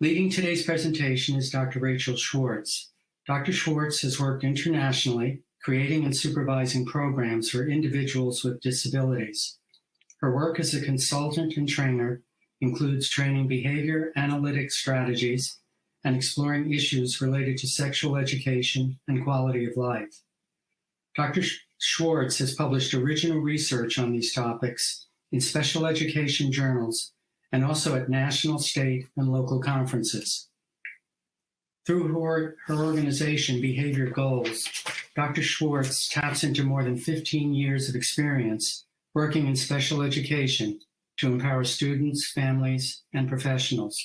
Leading today's presentation is Dr. Rachel Schwartz. Dr. Schwartz has worked internationally, creating and supervising programs for individuals with disabilities. Her work as a consultant and trainer includes training behavior analytics strategies and exploring issues related to sexual education and quality of life. Dr. Schwartz has published original research on these topics in special education journals and also at national, state, and local conferences. Through her organization, Behavior Goals, Dr. Schwartz taps into more than 15 years of experience working in special education to empower students, families, and professionals.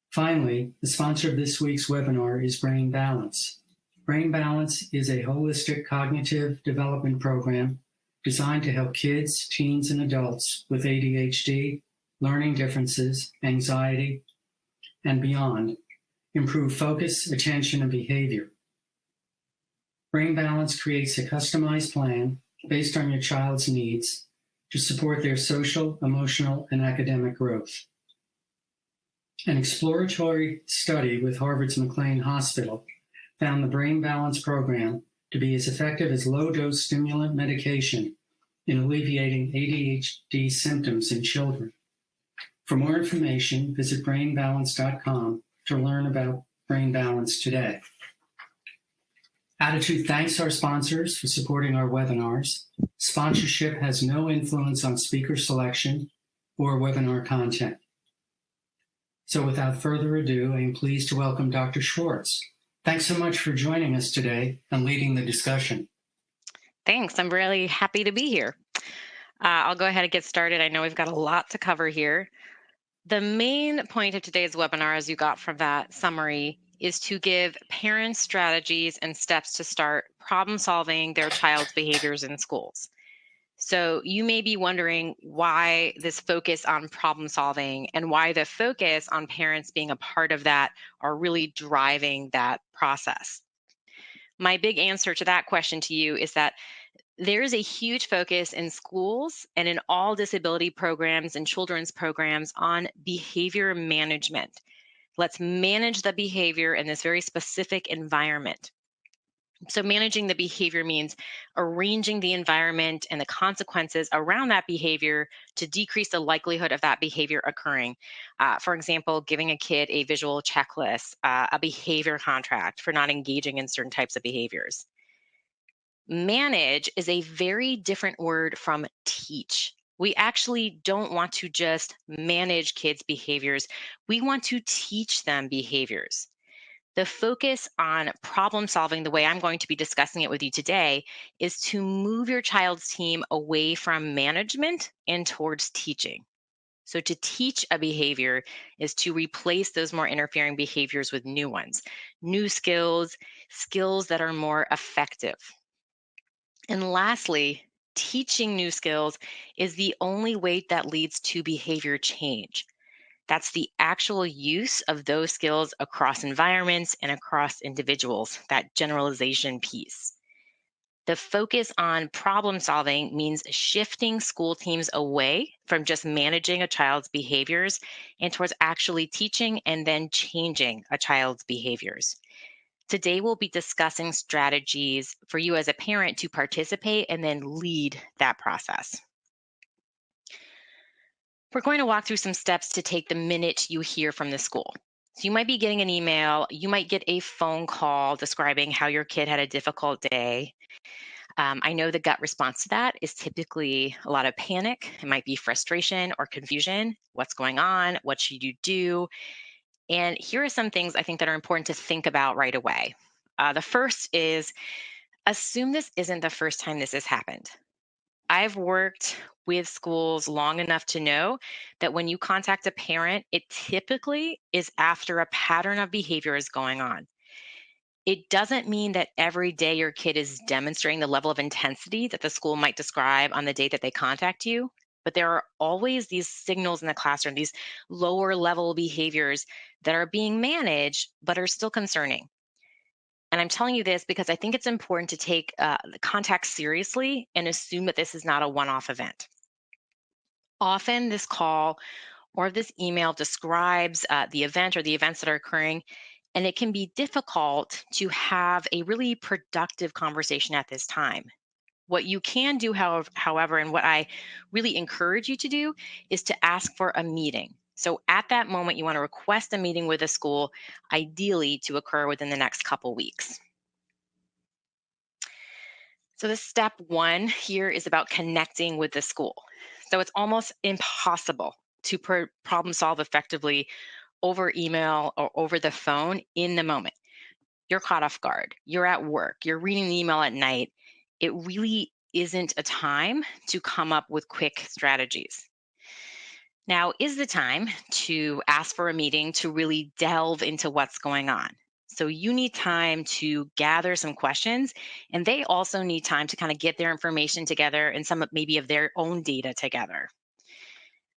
Finally, the sponsor of this week's webinar is Brain Balance. Brain Balance is a holistic cognitive development program designed to help kids, teens, and adults with ADHD, learning differences, anxiety, and beyond improve focus, attention, and behavior. Brain Balance creates a customized plan based on your child's needs to support their social, emotional, and academic growth. An exploratory study with Harvard's McLean Hospital found the Brain Balance program to be as effective as low-dose stimulant medication in alleviating ADHD symptoms in children. For more information, visit brainbalance.com to learn about Brain Balance today. ADDitude thanks our sponsors for supporting our webinars. Sponsorship has no influence on speaker selection or webinar content. So without further ado, I am pleased to welcome Dr. Schwartz. Thanks so much for joining us today and leading the discussion. Thanks. I'm really happy to be here. I'll go ahead and get started. I know we've got a lot to cover here. The main point of today's webinar, as you got from that summary, is to give parents strategies and steps to start problem solving their child's behaviors in schools. So you may be wondering why this focus on problem solving and why the focus on parents being a part of that are really driving that process. My big answer to that question to you is that there is a huge focus in schools and in all disability programs and children's programs on behavior management. Let's manage the behavior in this very specific environment. So managing the behavior means arranging the environment and the consequences around that behavior to decrease the likelihood of that behavior occurring. For example, giving a kid a visual checklist, a behavior contract for not engaging in certain types of behaviors. Manage is a very different word from teach. We actually don't want to just manage kids' behaviors. We want to teach them behaviors. The focus on problem solving, the way I'm going to be discussing it with you today, is to move your child's team away from management and towards teaching. So to teach a behavior is to replace those more interfering behaviors with new ones, new skills, skills that are more effective. And lastly, teaching new skills is the only way that leads to behavior change. That's the actual use of those skills across environments and across individuals, that generalization piece. The focus on problem solving means shifting school teams away from just managing a child's behaviors and towards actually teaching and then changing a child's behaviors. Today, we'll be discussing strategies for you as a parent to participate and then lead that process. We're going to walk through some steps to take the minute you hear from the school. So you might be getting an email, you might get a phone call describing how your kid had a difficult day. I know the gut response to that is typically a lot of panic. It might be frustration or confusion. What's going on? What should you do? And here are some things I think that are important to think about right away. The first is assume this isn't the first time this has happened. I've worked with schools long enough to know that when you contact a parent, it typically is after a pattern of behavior is going on. It doesn't mean that every day your kid is demonstrating the level of intensity that the school might describe on the day that they contact you, but there are always these signals in the classroom, these lower level behaviors that are being managed, but are still concerning. And I'm telling you this because I think it's important to take the contact seriously and assume that this is not a one-off event. Often this call or if this email describes the event or the events that are occurring, and it can be difficult to have a really productive conversation at this time. What you can do, however, and what I really encourage you to do is to ask for a meeting. So at that moment, you want to request a meeting with a school, ideally to occur within the next couple weeks. So the step one here is about connecting with the school. So it's almost impossible to problem solve effectively over email or over the phone in the moment. You're caught off guard. You're at work. You're reading the email at night. It really isn't a time to come up with quick strategies. Now is the time to ask for a meeting to really delve into what's going on. So you need time to gather some questions, and they also need time to kind of get their information together and some maybe of their own data together.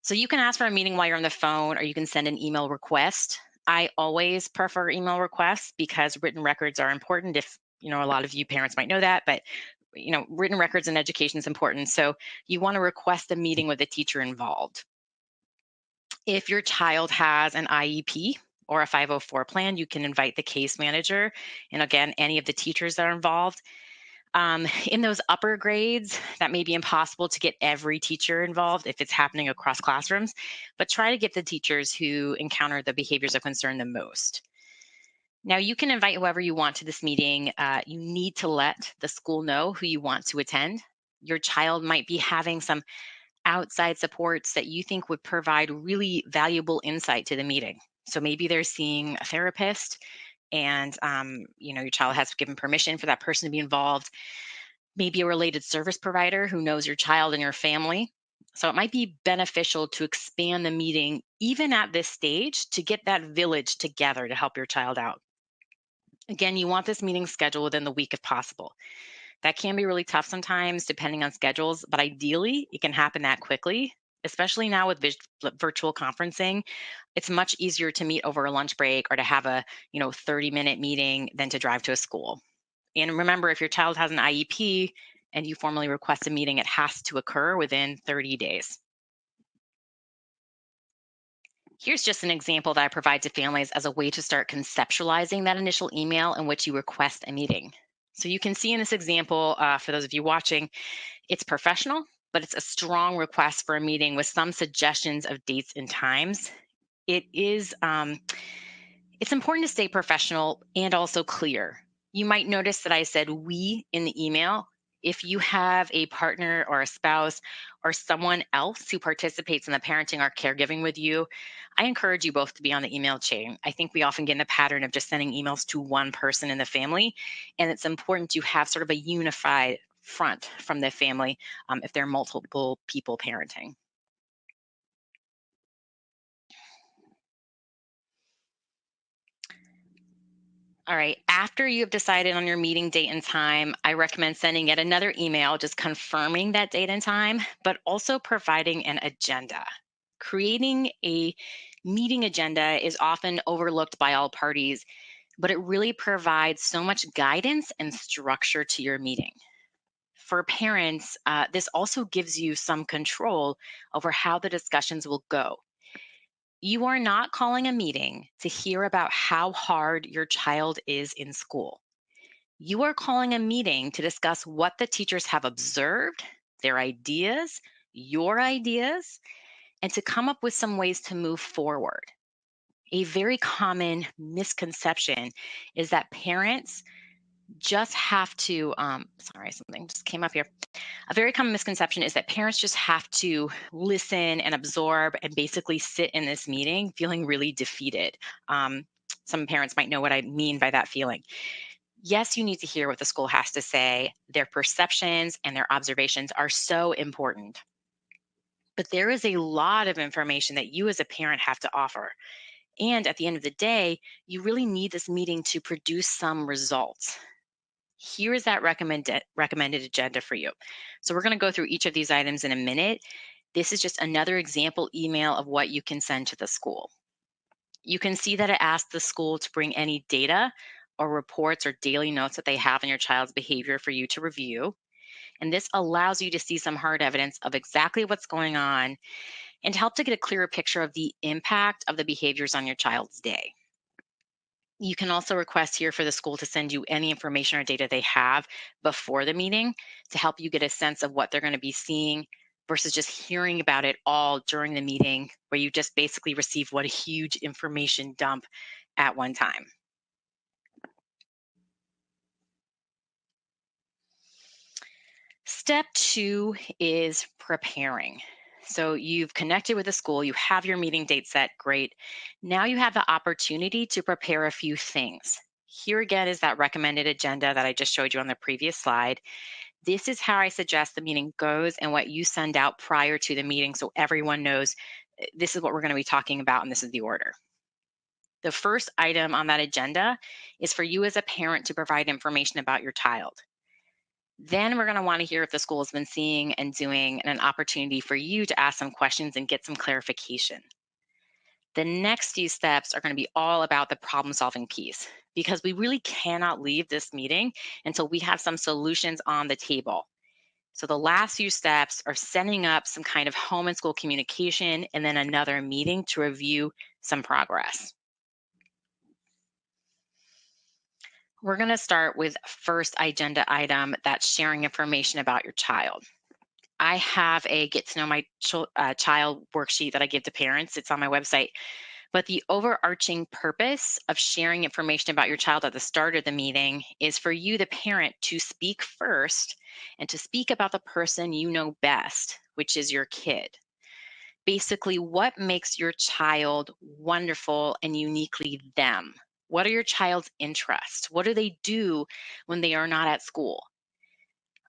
So you can ask for a meeting while you're on the phone, or you can send an email request. I always prefer email requests because written records are important. If a lot of you parents might know that, but written records in education is important. So you want to request a meeting with the teacher involved. If your child has an IEP or a 504 plan, you can invite the case manager and again, any of the teachers that are involved. In those upper grades, that may be impossible to get every teacher involved if it's happening across classrooms, but try to get the teachers who encounter the behaviors of concern the most. Now, you can invite whoever you want to this meeting. You need to let the school know who you want to attend. Your child might be having some outside supports that you think would provide really valuable insight to the meeting. So maybe they're seeing a therapist and your child has given permission for that person to be involved, maybe a related service provider who knows your child and your family. So it might be beneficial to expand the meeting even at this stage to get that village together to help your child out. Again, you want this meeting scheduled within the week if possible. That can be really tough sometimes depending on schedules, but ideally it can happen that quickly, especially now with virtual conferencing. It's much easier to meet over a lunch break or to have a 30-minute meeting than to drive to a school. And remember, if your child has an IEP and you formally request a meeting, it has to occur within 30 days. Here's just an example that I provide to families as a way to start conceptualizing that initial email in which you request a meeting. So you can see in this example, for those of you watching, it's professional, but it's a strong request for a meeting with some suggestions of dates and times. It's important to stay professional and also clear. You might notice that I said we in the email. If you have a partner or a spouse or someone else who participates in the parenting or caregiving with you, I encourage you both to be on the email chain. I think we often get in a pattern of just sending emails to one person in the family, and it's important to have sort of a unified front from the family if there are multiple people parenting. All right. After you have decided on your meeting date and time, I recommend sending yet another email just confirming that date and time, but also providing an agenda. Creating a meeting agenda is often overlooked by all parties, but it really provides so much guidance and structure to your meeting. For parents, this also gives you some control over how the discussions will go. You are not calling a meeting to hear about how hard your child is in school. You are calling a meeting to discuss what the teachers have observed, their ideas, your ideas, and to come up with some ways to move forward. A very common misconception is that parents just have to, sorry, something just came up here. A very common misconception is that parents just have to listen and absorb and basically sit in this meeting feeling really defeated. Some parents might know what I mean by that feeling. Yes, you need to hear what the school has to say. Their perceptions and their observations are so important. But there is a lot of information that you as a parent have to offer. And at the end of the day, you really need this meeting to produce some results. Here is that recommended agenda for you. So we're going to go through each of these items in a minute. This is just another example email of what you can send to the school. You can see that it asks the school to bring any data or reports or daily notes that they have on your child's behavior for you to review. And this allows you to see some hard evidence of exactly what's going on and to help to get a clearer picture of the impact of the behaviors on your child's day. You can also request here for the school to send you any information or data they have before the meeting to help you get a sense of what they're going to be seeing versus just hearing about it all during the meeting where you just basically receive what a huge information dump at one time. Step 2 is preparing. So you've connected with the school, you have your meeting date set, great. Now you have the opportunity to prepare a few things. Here again is that recommended agenda that I just showed you on the previous slide. This is how I suggest the meeting goes and what you send out prior to the meeting so everyone knows this is what we're going to be talking about and this is the order. The first item on that agenda is for you as a parent to provide information about your child. Then we're going to want to hear if the school has been seeing and doing, and an opportunity for you to ask some questions and get some clarification. The next few steps are going to be all about the problem solving piece because we really cannot leave this meeting until we have some solutions on the table. So the last few steps are setting up some kind of home and school communication and then another meeting to review some progress. We're going to start with first agenda item, that's sharing information about your child. I have a get to know my child worksheet that I give to parents. It's on my website. But the overarching purpose of sharing information about your child at the start of the meeting is for you, the parent, to speak first and to speak about the person you know best, which is your kid. Basically, what makes your child wonderful and uniquely them? What are your child's interests? What do they do when they are not at school?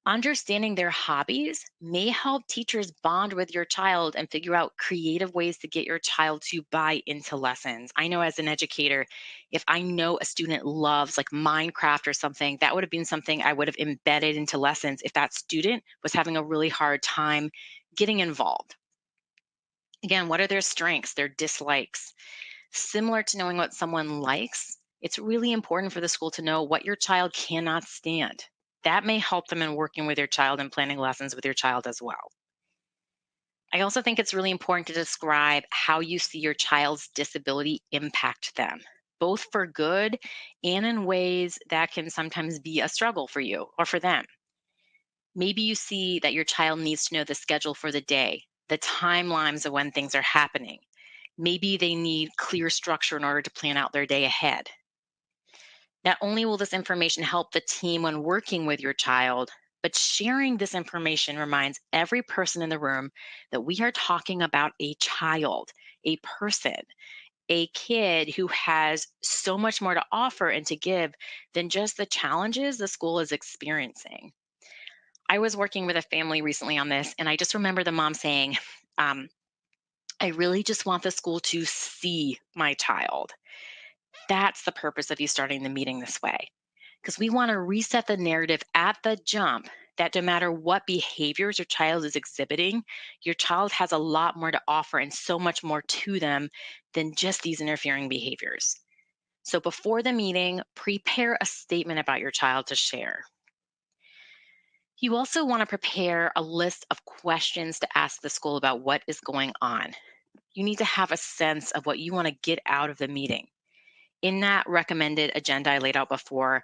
Understanding their hobbies may help teachers bond with your child and figure out creative ways to get your child to buy into lessons. I know as an educator, if I know a student loves like Minecraft or something, that would have been something I would have embedded into lessons if that student was having a really hard time getting involved. Again, what are their strengths, their dislikes? Similar to knowing what someone likes, it's really important for the school to know what your child cannot stand. That may help them in working with your child and planning lessons with your child as well. I also think it's really important to describe how you see your child's disability impact them, both for good and in ways that can sometimes be a struggle for you or for them. Maybe you see that your child needs to know the schedule for the day, the timelines of when things are happening. Maybe they need clear structure in order to plan out their day ahead. Not only will this information help the team when working with your child, but sharing this information reminds every person in the room that we are talking about a child, a person, a kid who has so much more to offer and to give than just the challenges the school is experiencing. I was working with a family recently on this, and I just remember the mom saying, I really just want the school to see my child. That's the purpose of you starting the meeting this way, because we want to reset the narrative at the jump that no matter what behaviors your child is exhibiting, your child has a lot more to offer and so much more to them than just these interfering behaviors. So before the meeting, prepare a statement about your child to share. You also want to prepare a list of questions to ask the school about what is going on. You need to have a sense of what you want to get out of the meeting. In that recommended agenda I laid out before,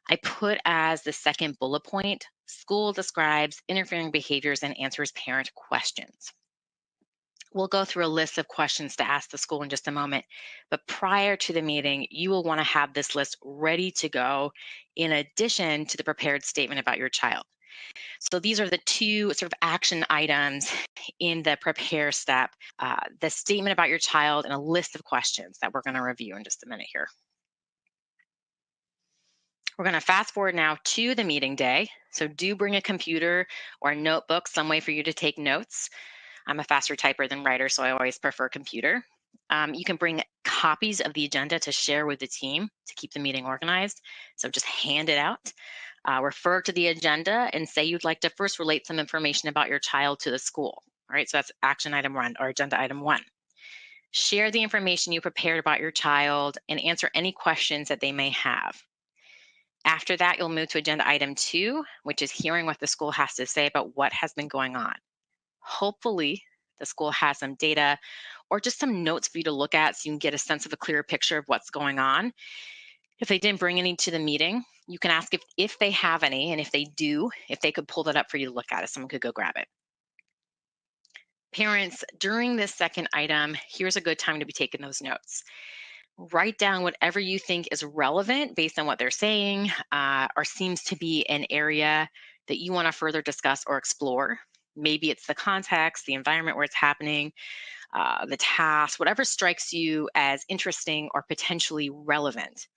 I put as the second bullet point, school describes interfering behaviors and answers parent questions. We'll go through a list of questions to ask the school in just a moment, but prior to the meeting, you will want to have this list ready to go in addition to the prepared statement about your child. So these are the two sort of action items in the prepare step, the statement about your child and a list of questions that we're going to review in just a minute here. We're going to fast forward now to the meeting day. So do bring a computer or a notebook, some way for you to take notes. I'm a faster typer than writer, so I always prefer computer. You can bring copies of the agenda to share with the team to keep the meeting organized. So just hand it out. Refer to the agenda and say you'd like to first relate some information about your child to the school. All right, so that's action item 1 or agenda item 1. Share the information you prepared about your child and answer any questions that they may have. After that, you'll move to agenda item 2, which is hearing what the school has to say about what has been going on. Hopefully, the school has some data or just some notes for you to look at so you can get a sense of a clearer picture of what's going on. If they didn't bring any to the meeting, you can ask if they have any, and if they do, if they could pull that up for you to look at, if someone could go grab it. Parents, during this second item, here's a good time to be taking those notes. Write down whatever you think is relevant based on what they're saying, or seems to be an area that you want to further discuss or explore. Maybe it's the context, the environment where it's happening, the task, whatever strikes you as interesting or potentially relevant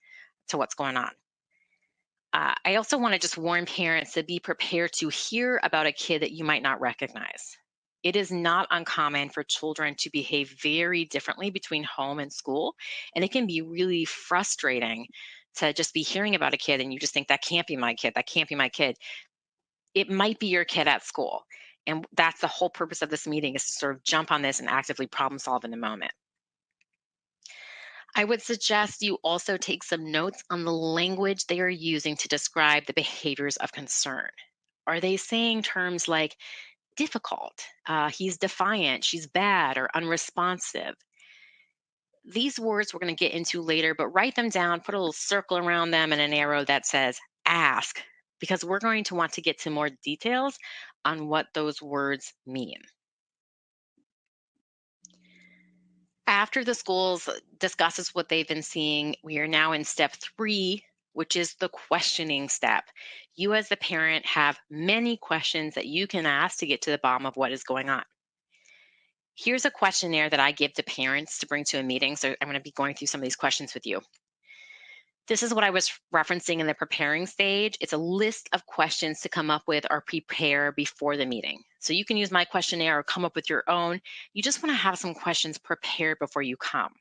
to what's going on. I also want to just warn parents to be prepared to hear about a kid that you might not recognize. It is not uncommon for children to behave very differently between home and school, and it can be really frustrating to just be hearing about a kid and you just think, that can't be my kid, that can't be my kid. It might be your kid at school. And that's the whole purpose of this meeting, is to sort of jump on this and actively problem solve in the moment. I would suggest you also take some notes on the language they are using to describe the behaviors of concern. Are they saying terms like difficult, he's defiant, she's bad, or unresponsive? These words we're going to get into later, but write them down, put a little circle around them and an arrow that says ask, because we're going to want to get to more details on what those words mean. After the schools discusses what they've been seeing, we are now in step 3, which is the questioning step. You as the parent have many questions that you can ask to get to the bottom of what is going on. Here's a questionnaire that I give to parents to bring to a meeting. So I'm going to be going through some of these questions with you. This is what I was referencing in the preparing stage. It's a list of questions to come up with or prepare before the meeting. So you can use my questionnaire or come up with your own. You just want to have some questions prepared before you come.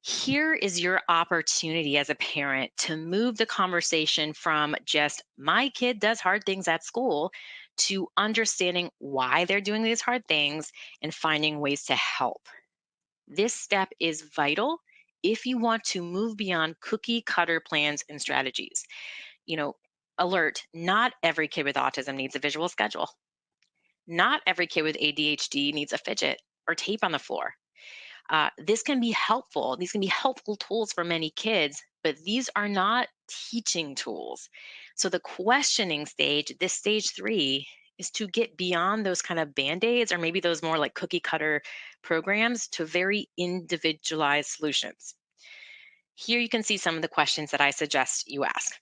Here is your opportunity as a parent to move the conversation from just my kid does hard things at school to understanding why they're doing these hard things and finding ways to help. This step is vital if you want to move beyond cookie cutter plans and strategies. Alert, not every kid with autism needs a visual schedule. Not every kid with ADHD needs a fidget or tape on the floor. This can be helpful. These can be helpful tools for many kids, but these are not teaching tools. So the questioning stage, this stage 3, is to get beyond those kind of band-aids or maybe those more like cookie cutter programs to very individualized solutions. Here you can see some of the questions that I suggest you ask.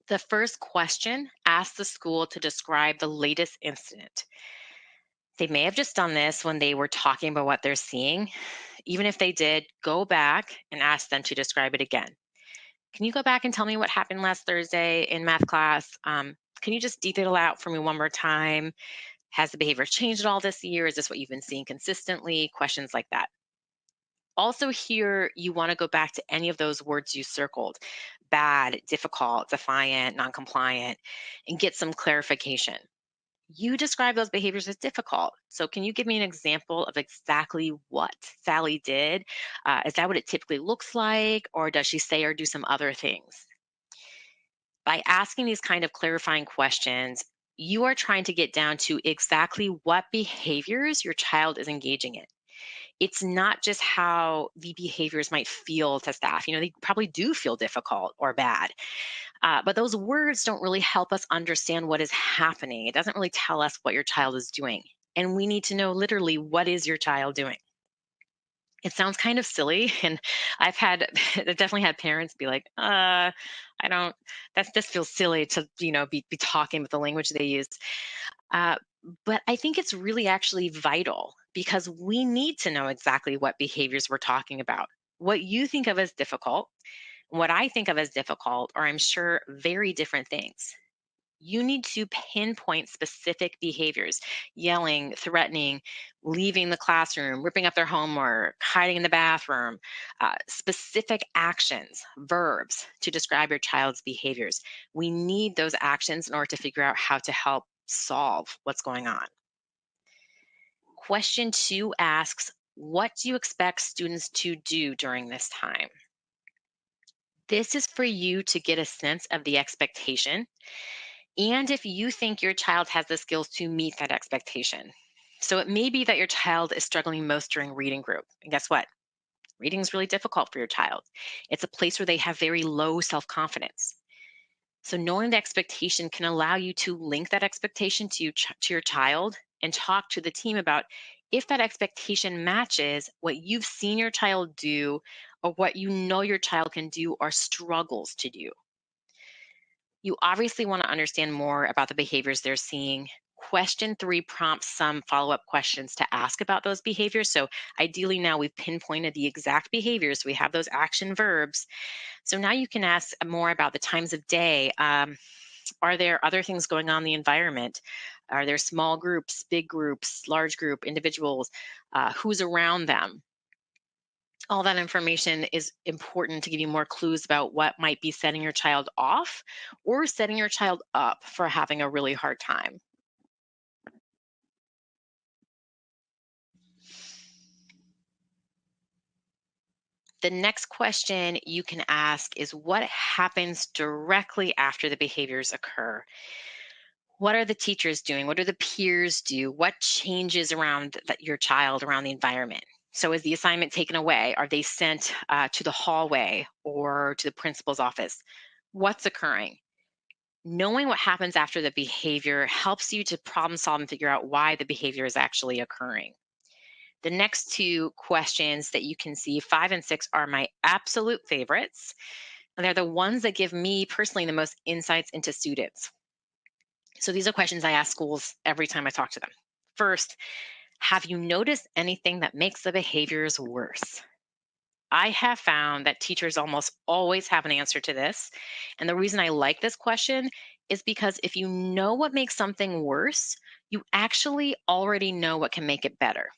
The first question asks the school to describe the latest incident. They may have just done this when they were talking about what they're seeing. Even if they did, go back and ask them to describe it again. Can you go back and tell me what happened last Thursday in math class? Can you just detail it out for me one more time? Has the behavior changed at all this year? Is this what you've been seeing consistently? Questions like that. Also here, you want to go back to any of those words you circled: bad, difficult, defiant, non-compliant, and get some clarification. You describe those behaviors as difficult. So can you give me an example of exactly what Sally did? Is that what it typically looks like? Or does she say or do some other things? By asking these kind of clarifying questions, you are trying to get down to exactly what behaviors your child is engaging in. It's not just how the behaviors might feel to staff. They probably do feel difficult or bad. But those words don't really help us understand what is happening. It doesn't really tell us what your child is doing. And we need to know literally, what is your child doing? It sounds kind of silly. And I've definitely had parents be like, this feels silly to, be talking with the language they use. But I think it's really actually vital, because we need to know exactly what behaviors we're talking about. What you think of as difficult, what I think of as difficult, are, I'm sure, very different things. You need to pinpoint specific behaviors: yelling, threatening, leaving the classroom, ripping up their homework, hiding in the bathroom, specific actions, verbs to describe your child's behaviors. We need those actions in order to figure out how to help solve what's going on. Question 2 asks, what do you expect students to do during this time? This is for you to get a sense of the expectation and if you think your child has the skills to meet that expectation. So it may be that your child is struggling most during reading group. And guess what? Reading is really difficult for your child. It's a place where they have very low self-confidence. So knowing the expectation can allow you to link that expectation to your child and talk to the team about if that expectation matches what you've seen your child do or what you know your child can do or struggles to do. You obviously want to understand more about the behaviors they're seeing. Question 3 prompts some follow up questions to ask about those behaviors. So, ideally, now we've pinpointed the exact behaviors. We have those action verbs. So, now you can ask more about the times of day. Are there other things going on in the environment? Are there small groups, big groups, large group, individuals? Who's around them? All that information is important to give you more clues about what might be setting your child off or setting your child up for having a really hard time. The next question you can ask is what happens directly after the behaviors occur? What are the teachers doing? What do the peers do? What changes around your child, around the environment? So, is the assignment taken away? Are they sent to the hallway or to the principal's office? What's occurring? Knowing what happens after the behavior helps you to problem solve and figure out why the behavior is actually occurring. The next two questions that you can see, 5 and 6, are my absolute favorites. And they're the ones that give me personally the most insights into students. So these are questions I ask schools every time I talk to them. First, have you noticed anything that makes the behaviors worse? I have found that teachers almost always have an answer to this. And the reason I like this question is because if you know what makes something worse, you actually already know what can make it better.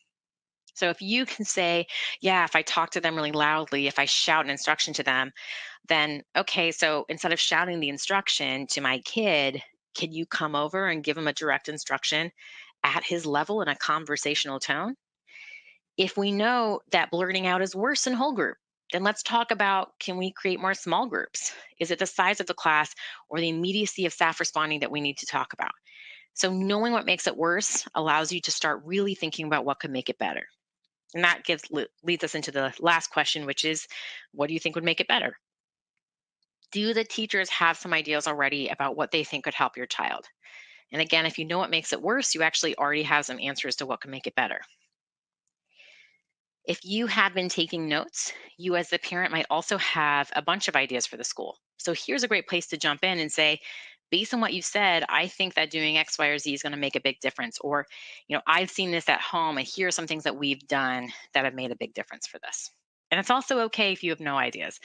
So if you can say, yeah, if I talk to them really loudly, if I shout an instruction to them, then okay, so instead of shouting the instruction to my kid, can you come over and give him a direct instruction at his level in a conversational tone? If we know that blurting out is worse in whole group, then let's talk about, can we create more small groups? Is it the size of the class or the immediacy of staff responding that we need to talk about? So knowing what makes it worse allows you to start really thinking about what could make it better. And that leads us into the last question, which is, what do you think would make it better? Do the teachers have some ideas already about what they think could help your child? And again, if you know what makes it worse, you actually already have some answers to what can make it better. If you have been taking notes, you as the parent might also have a bunch of ideas for the school. So here's a great place to jump in and say, based on what you said, I think that doing X, Y, or Z is going to make a big difference. Or, I've seen this at home and here are some things that we've done that have made a big difference for this. And it's also okay if you have no ideas.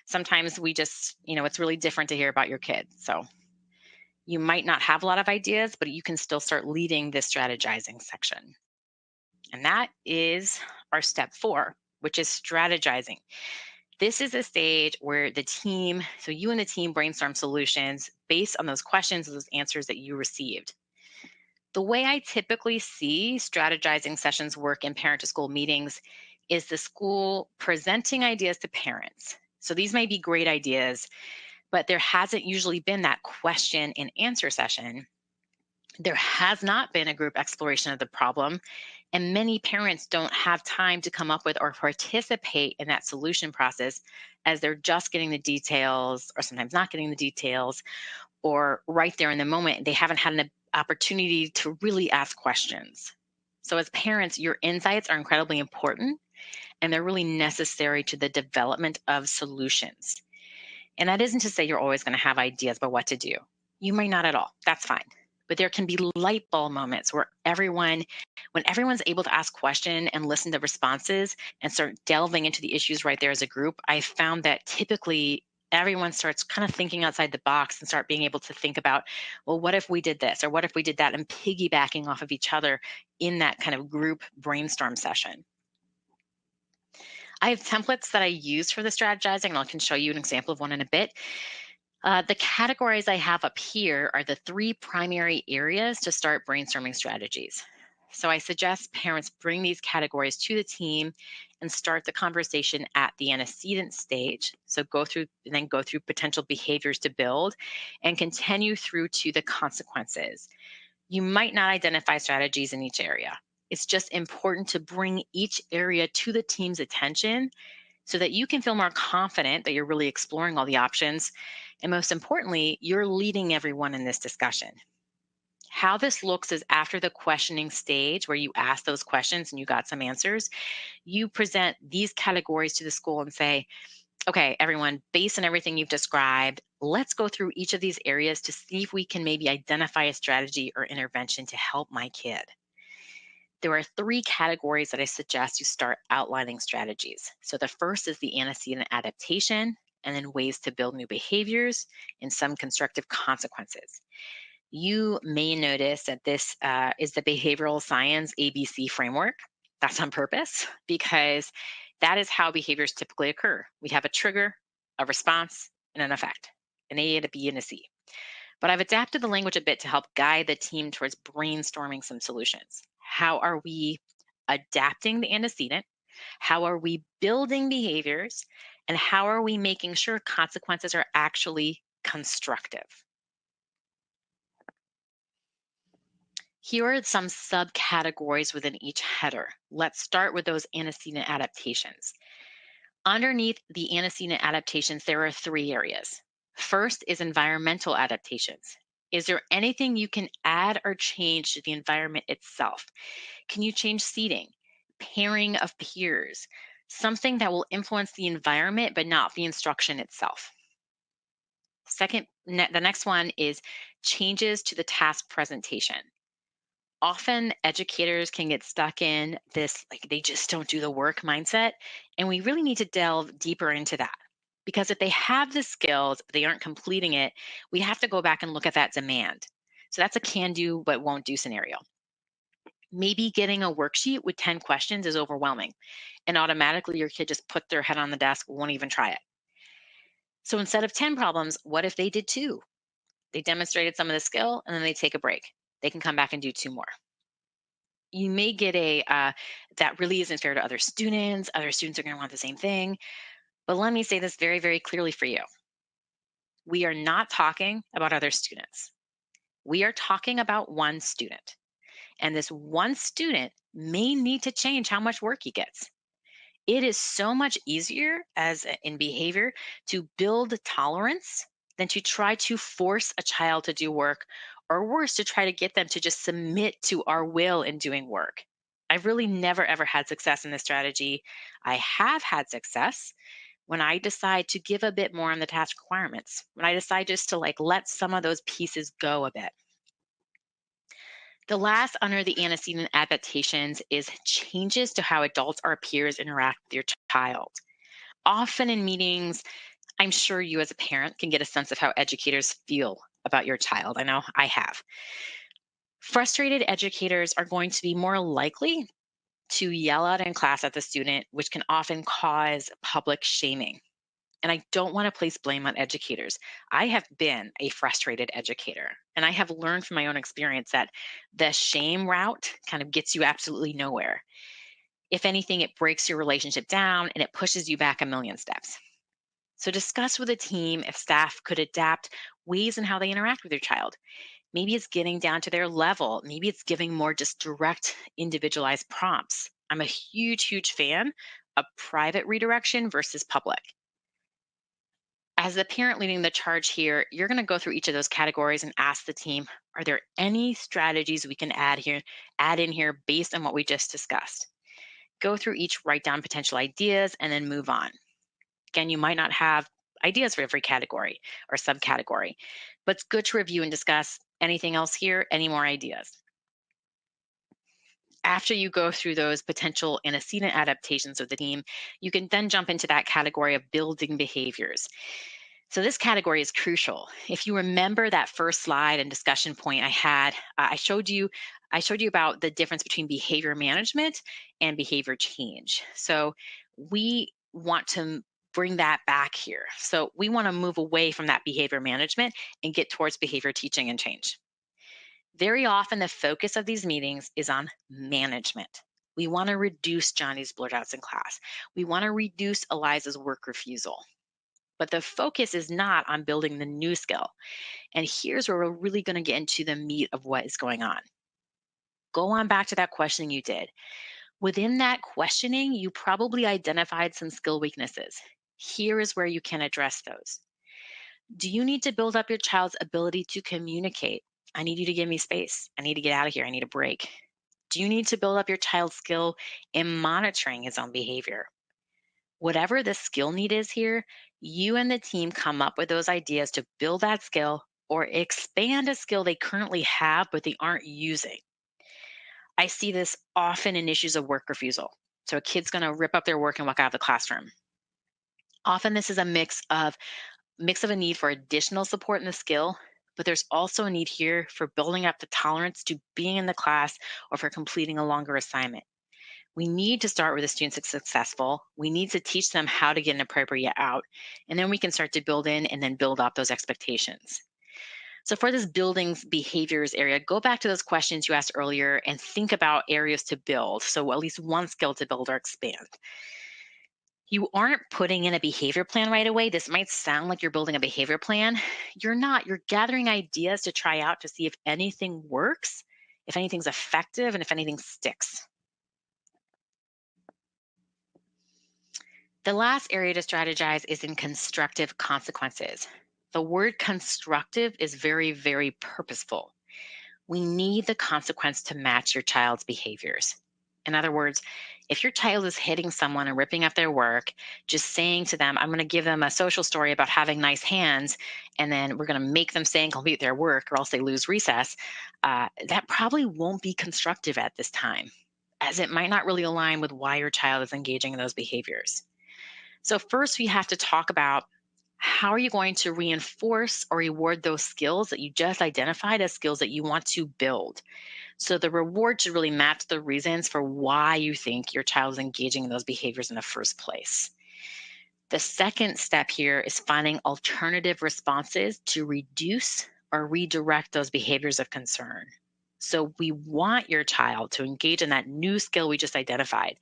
Sometimes we just, it's really different to hear about your kid. So you might not have a lot of ideas, but you can still start leading this strategizing section. And that is our step 4, which is strategizing. This is a stage where the team, so you and the team brainstorm solutions based on those questions, those answers that you received. The way I typically see strategizing sessions work in parent to school meetings is the school presenting ideas to parents. So these may be great ideas, but there hasn't usually been that question and answer session. There has not been a group exploration of the problem, and many parents don't have time to come up with or participate in that solution process as they're just getting the details or sometimes not getting the details, or right there in the moment, they haven't had an opportunity to really ask questions. So as parents, your insights are incredibly important and they're really necessary to the development of solutions. And that isn't to say you're always going to have ideas about what to do. You may not at all. That's fine. But there can be light bulb moments where when everyone's able to ask questions and listen to responses and start delving into the issues right there as a group, I found that typically everyone starts kind of thinking outside the box and start being able to think about, well, what if we did this or what if we did that, and piggybacking off of each other in that kind of group brainstorm session. I have templates that I use for the strategizing, and I can show you an example of one in a bit. The categories I have up here are the 3 primary areas to start brainstorming strategies. So I suggest parents bring these categories to the team and start the conversation at the antecedent stage. So go through potential behaviors to build and continue through to the consequences. You might not identify strategies in each area. It's just important to bring each area to the team's attention so that you can feel more confident that you're really exploring all the options. And most importantly, you're leading everyone in this discussion. How this looks is after the questioning stage where you ask those questions and you got some answers, you present these categories to the school and say, okay, everyone, based on everything you've described, let's go through each of these areas to see if we can maybe identify a strategy or intervention to help my kid. There are three categories that I suggest you start outlining strategies. So the first is the antecedent adaptation, and then ways to build new behaviors and some constructive consequences. You may notice that this is the behavioral science ABC framework. That's on purpose because that is how behaviors typically occur. We have a trigger, a response, and an effect, an A, a B, and a C. But I've adapted the language a bit to help guide the team towards brainstorming some solutions. How are we adapting the antecedent? How are we building behaviors? And how are we making sure consequences are actually constructive? Here are some subcategories within each header. Let's start with those antecedent adaptations. Underneath the antecedent adaptations, there are three areas. First is environmental adaptations. Is there anything you can add or change to the environment itself? Can you change seating, pairing of peers, something that will influence the environment but not the instruction itself? Second, the next one is changes to the task presentation. Often educators can get stuck in this, like they just don't do the work mindset. And we really need to delve deeper into that. Because if they have the skills, but they aren't completing it, we have to go back and look at that demand. So that's a can do but won't do scenario. Maybe getting a worksheet with 10 questions is overwhelming, and automatically your kid just put their head on the desk, won't even try it. So instead of 10 problems, what if they did two? They demonstrated some of the skill and then they take a break. They can come back and do two more. You may get a that really isn't fair to other students. Other students are going to want the same thing. But let me say this very, very clearly for you. We are not talking about other students. We are talking about one student. And this one student may need to change how much work he gets. It is so much easier as in behavior to build tolerance than to try to force a child to do work, or worse, to try to get them to just submit to our will in doing work. I've really never ever had success in this strategy. I have had success when I decide to give a bit more on the task requirements, when I decide just to like let some of those pieces go a bit. The last under the antecedent adaptations is changes to how adults or peers interact with your child. Often in meetings, I'm sure you as a parent can get a sense of how educators feel about your child. I know I have. Frustrated educators are going to be more likely to yell out in class at the student, which can often cause public shaming. And I don't want to place blame on educators. I have been a frustrated educator, and I have learned from my own experience that the shame route kind of gets you absolutely nowhere. If anything, it breaks your relationship down and it pushes you back a million steps. So discuss with a team if staff could adapt ways in how they interact with your child. Maybe it's getting down to their level. Maybe it's giving more just direct, individualized prompts. I'm a huge, huge fan of private redirection versus public. As the parent leading the charge here, you're going to go through each of those categories and ask the team, are there any strategies we can add in here based on what we just discussed? Go through each, write down potential ideas, and then move on. Again, you might not have ideas for every category or subcategory, but it's good to review and discuss anything else here, any more ideas. After you go through those potential antecedent adaptations of the team, you can then jump into that category of building behaviors. So this category is crucial. If you remember that first slide and discussion point I had, I showed you about the difference between behavior management and behavior change. So we want to bring that back here. So we want to move away from that behavior management and get towards behavior teaching and change. Very often the focus of these meetings is on management. We want to reduce Johnny's blurt-outs in class. We want to reduce Eliza's work refusal. But the focus is not on building the new skill. And here's where we're really going to get into the meat of what is going on. go on back to that questioning you did. Within that questioning, you probably identified some skill weaknesses. Here is where you can address those. Do you need to build up your child's ability to communicate? I need you to give me space. I need to get out of here. I need a break. Do you need to build up your child's skill in monitoring his own behavior? Whatever the skill need is here, you and the team come up with those ideas to build that skill or expand a skill they currently have but they aren't using. I see this often in issues of work refusal. So a kid's going to rip up their work and walk out of the classroom. Often this is a mix of a need for additional support in the skill, but there's also a need here for building up the tolerance to being in the class or for completing a longer assignment. We need to start with the students that's successful. We need to teach them how to get an appropriate out, and then we can start to build in and then build up those expectations. So for this buildings behaviors area, go back to those questions you asked earlier and think about areas to build. So at least one skill to build or expand. You aren't putting in a behavior plan right away. This might sound like you're building a behavior plan. You're not. You're gathering ideas to try out to see if anything works, if anything's effective, and if anything sticks. The last area to strategize is in constructive consequences. The word constructive is very, very purposeful. We need the consequence to match your child's behaviors. In other words, if your child is hitting someone and ripping up their work, just saying to them, I'm going to give them a social story about having nice hands, and then we're going to make them say and complete their work, or else they lose recess, that probably won't be constructive at this time, as it might not really align with why your child is engaging in those behaviors. So first, we have to talk about how are you going to reinforce or reward those skills that you just identified as skills that you want to build. So the reward should really match the reasons for why you think your child is engaging in those behaviors in the first place. The second step here is finding alternative responses to reduce or redirect those behaviors of concern. So we want your child to engage in that new skill we just identified.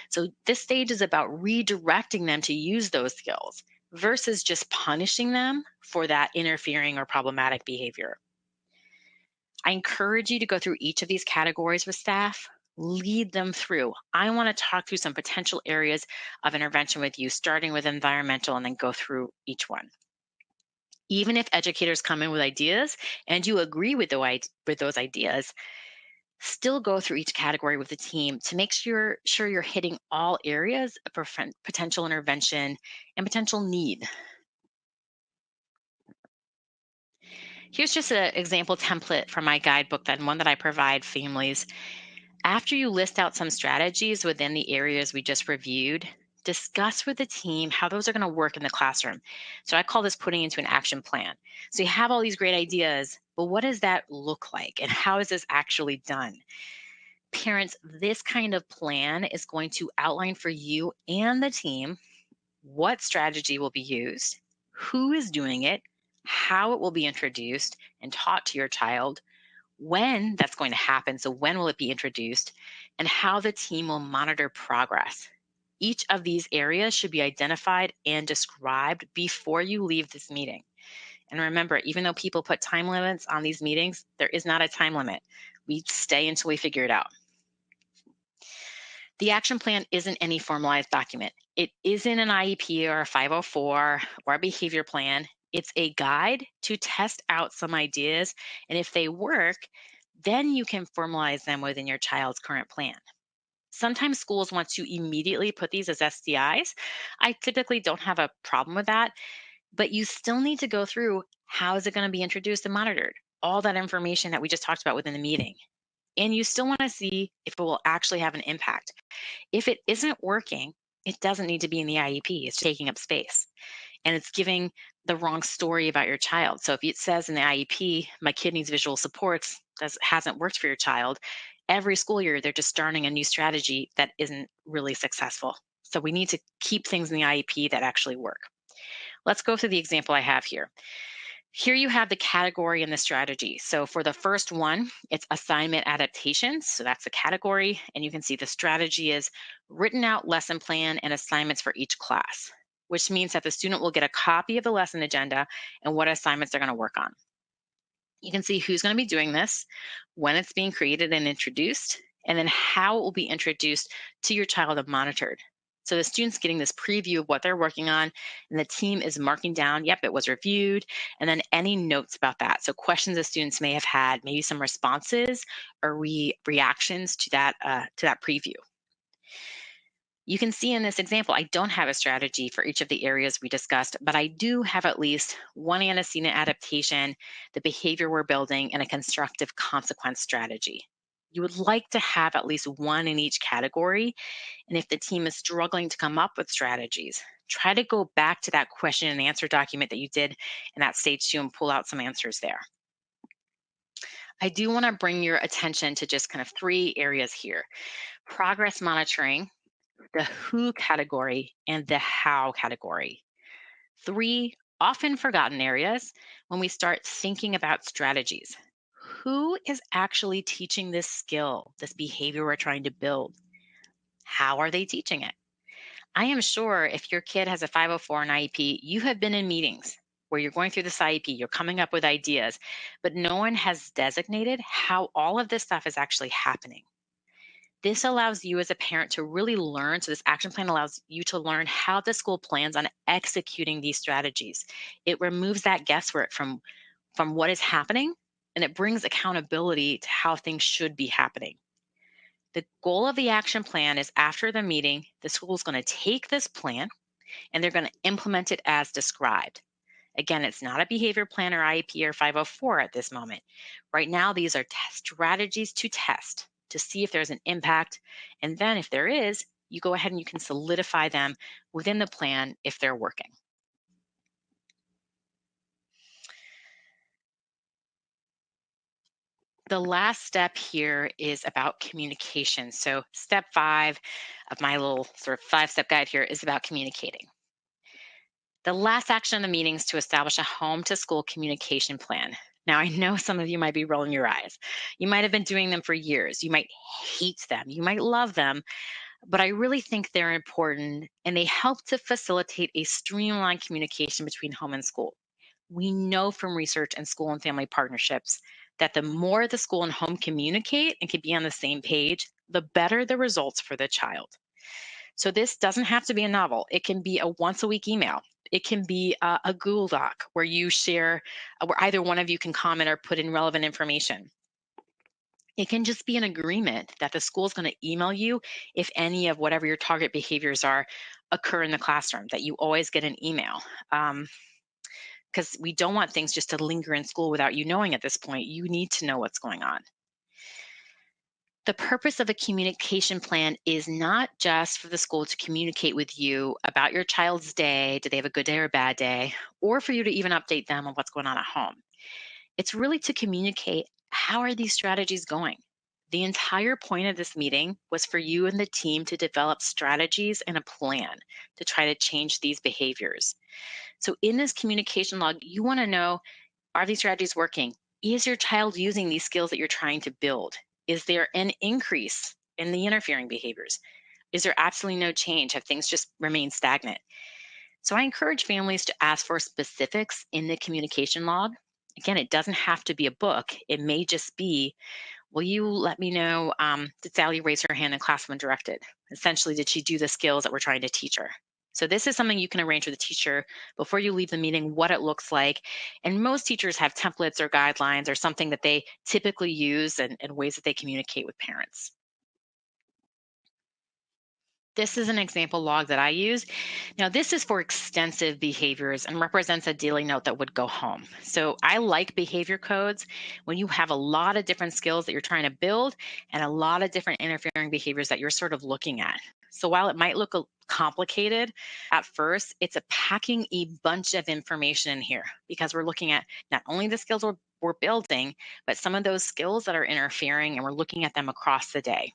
So this stage is about redirecting them to use those skills versus just punishing them for that interfering or problematic behavior. I encourage you to go through each of these categories with staff, lead them through. I want to talk through some potential areas of intervention with you, starting with environmental and then go through each one. Even if educators come in with ideas and you agree with those ideas, still go through each category with the team to make sure you're hitting all areas of potential intervention and potential need. Here's just an example template from my guidebook, then one that I provide families. After you list out some strategies within the areas we just reviewed, discuss with the team how those are going to work in the classroom. So I call this putting into an action plan. So you have all these great ideas, but what does that look like? And how is this actually done? Parents, this kind of plan is going to outline for you and the team what strategy will be used, who is doing it, how it will be introduced and taught to your child, when that's going to happen. So, when will it be introduced, and how the team will monitor progress. Each of these areas should be identified and described before you leave this meeting. And remember, even though people put time limits on these meetings, there is not a time limit. We stay until we figure it out. The action plan isn't any formalized document. It isn't an IEP or a 504 or a behavior plan. It's a guide to test out some ideas. And if they work, then you can formalize them within your child's current plan. Sometimes schools want to immediately put these as SDIs. I typically don't have a problem with that, but you still need to go through how is it going to be introduced and monitored? All that information that we just talked about within the meeting. And you still want to see if it will actually have an impact. If it isn't working, it doesn't need to be in the IEP. It's taking up space and it's giving the wrong story about your child. So if it says in the IEP, my kid needs visual supports, that hasn't worked for your child, every school year they're just starting a new strategy that isn't really successful. So we need to keep things in the IEP that actually work. Let's go through the example I have here. Here you have the category and the strategy. So for the first one, it's assignment adaptations. So that's the category. And you can see the strategy is written out lesson plan and assignments for each class, which means that the student will get a copy of the lesson agenda and what assignments they're going to work on. You can see who's going to be doing this, when it's being created and introduced, and then how it will be introduced to your child and monitored. So the student's getting this preview of what they're working on, and the team is marking down, yep, it was reviewed, and then any notes about that. So questions the students may have had, maybe some responses or reactions to that preview. You can see in this example, I don't have a strategy for each of the areas we discussed, but I do have at least one antecedent adaptation, the behavior we're building, and a constructive consequence strategy. You would like to have at least one in each category. And if the team is struggling to come up with strategies, try to go back to that question and answer document that you did in that stage 2 and pull out some answers there. I do want to bring your attention to just kind of 3 areas here: progress monitoring, the who category, and the how category. 3 often forgotten areas when we start thinking about strategies. Who is actually teaching this skill, this behavior we're trying to build? How are they teaching it? I am sure if your kid has a 504 and IEP, you have been in meetings where you're going through this IEP, you're coming up with ideas, but no one has designated how all of this stuff is actually happening. This allows you as a parent to really learn. So, this action plan allows you to learn how the school plans on executing these strategies. It removes that guesswork from what is happening, and it brings accountability to how things should be happening. The goal of the action plan is after the meeting, the school is going to take this plan and they're going to implement it as described. Again, it's not a behavior plan or IEP or 504 at this moment. Right now, these are strategies to test to see if there's an impact. And then if there is, you go ahead and you can solidify them within the plan if they're working. The last step here is about communication. So step 5 of my little sort of 5-step guide here is about communicating. The last action of the meeting is to establish a home to school communication plan. Now, I know some of you might be rolling your eyes. You might have been doing them for years. You might hate them. You might love them, but I really think they're important and they help to facilitate a streamlined communication between home and school. We know from research and school and family partnerships that the more the school and home communicate and can be on the same page, the better the results for the child. So this doesn't have to be a novel. It can be a once a week email. It can be a Google Doc where you share, where either one of you can comment or put in relevant information. It can just be an agreement that the school is going to email you if any of whatever your target behaviors are occur in the classroom, that you always get an email. Because we don't want things just to linger in school without you knowing at this point. You need to know what's going on. The purpose of a communication plan is not just for the school to communicate with you about your child's day, did they have a good day or a bad day, or for you to even update them on what's going on at home. It's really to communicate, how are these strategies going? The entire point of this meeting was for you and the team to develop strategies and a plan to try to change these behaviors. So in this communication log, you want to know, are these strategies working? Is your child using these skills that you're trying to build? Is there an increase in the interfering behaviors? Is there absolutely no change? Have things just remained stagnant? So I encourage families to ask for specifics in the communication log. Again, it doesn't have to be a book. It may just be, will you let me know, did Sally raise her hand in class when directed? Essentially, did she do the skills that we're trying to teach her? So this is something you can arrange with the teacher before you leave the meeting, what it looks like. And most teachers have templates or guidelines or something that they typically use and ways that they communicate with parents. This is an example log that I use. Now, this is for extensive behaviors and represents a daily note that would go home. So I like behavior codes when you have a lot of different skills that you're trying to build and a lot of different interfering behaviors that you're sort of looking at. So while it might look complicated at first, it's a packing a bunch of information in here because we're looking at not only the skills we're building, but some of those skills that are interfering, and we're looking at them across the day.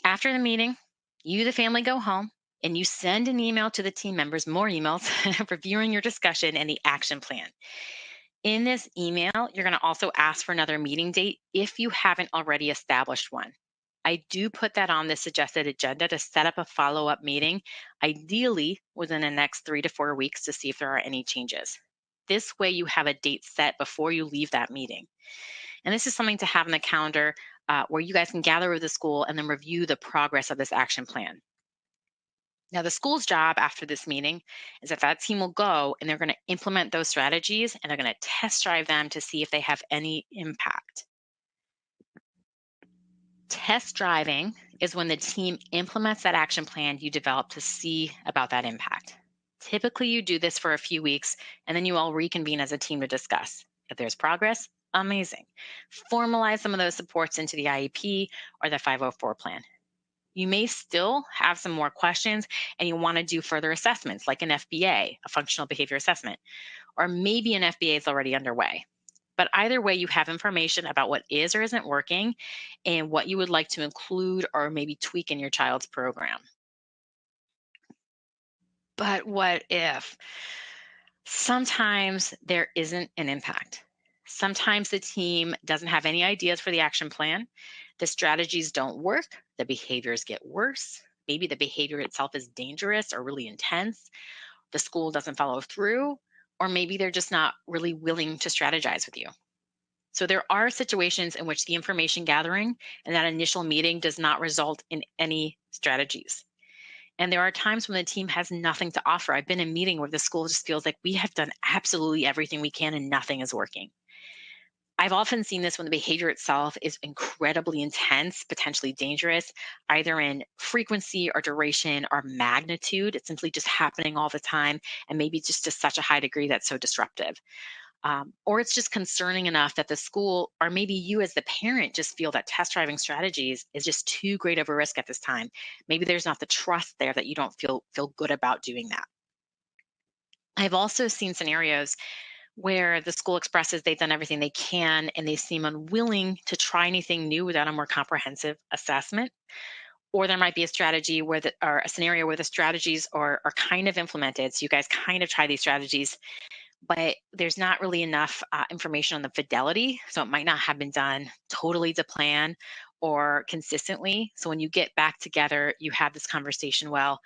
After the meeting, you, the family, go home and you send an email to the team members, more emails, reviewing your discussion and the action plan. In this email, you're going to also ask for another meeting date if you haven't already established one. I do put that on the suggested agenda to set up a follow-up meeting, ideally within the next 3 to 4 weeks, to see if there are any changes. This way you have a date set before you leave that meeting. And this is something to have in the calendar where you guys can gather with the school and then review the progress of this action plan. Now, the school's job after this meeting is that team will go and they're going to implement those strategies and they're going to test drive them to see if they have any impact. Test driving is when the team implements that action plan you developed to see about that impact. Typically, you do this for a few weeks and then you all reconvene as a team to discuss. If there's progress, amazing. Formalize some of those supports into the IEP or the 504 plan. You may still have some more questions and you want to do further assessments like an FBA, a functional behavior assessment, or maybe an FBA is already underway. But either way, you have information about what is or isn't working and what you would like to include or maybe tweak in your child's program. But what if? Sometimes there isn't an impact. Sometimes the team doesn't have any ideas for the action plan. The strategies don't work. The behaviors get worse. Maybe the behavior itself is dangerous or really intense. The school doesn't follow through, or maybe they're just not really willing to strategize with you. So there are situations in which the information gathering and that initial meeting does not result in any strategies. And there are times when the team has nothing to offer. I've been in a meeting where the school just feels like we have done absolutely everything we can and nothing is working. I've often seen this when the behavior itself is incredibly intense, potentially dangerous, either in frequency or duration or magnitude. It's simply just happening all the time, and maybe just to such a high degree that's so disruptive. Or it's just concerning enough that the school, or maybe you as the parent, just feel that test driving strategies is just too great of a risk at this time. Maybe there's not the trust there that you don't feel good about doing that. I've also seen scenarios where the school expresses they've done everything they can and they seem unwilling to try anything new without a more comprehensive assessment. Or there might be a strategy or a scenario where the strategies are kind of implemented. So you guys kind of try these strategies, but there's not really enough information on the fidelity. So it might not have been done totally to plan or consistently. So when you get back together, you have this conversation. Well,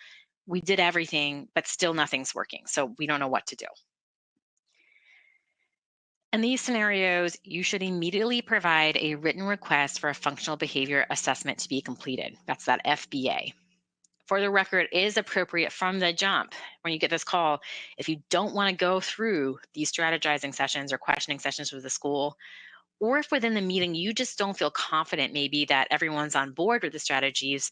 we did everything, but still nothing's working. So we don't know what to do. In these scenarios, you should immediately provide a written request for a functional behavior assessment to be completed. That's that FBA. For the record, it is appropriate from the jump when you get this call. If you don't want to go through these strategizing sessions or questioning sessions with the school, or if within the meeting you just don't feel confident maybe that everyone's on board with the strategies,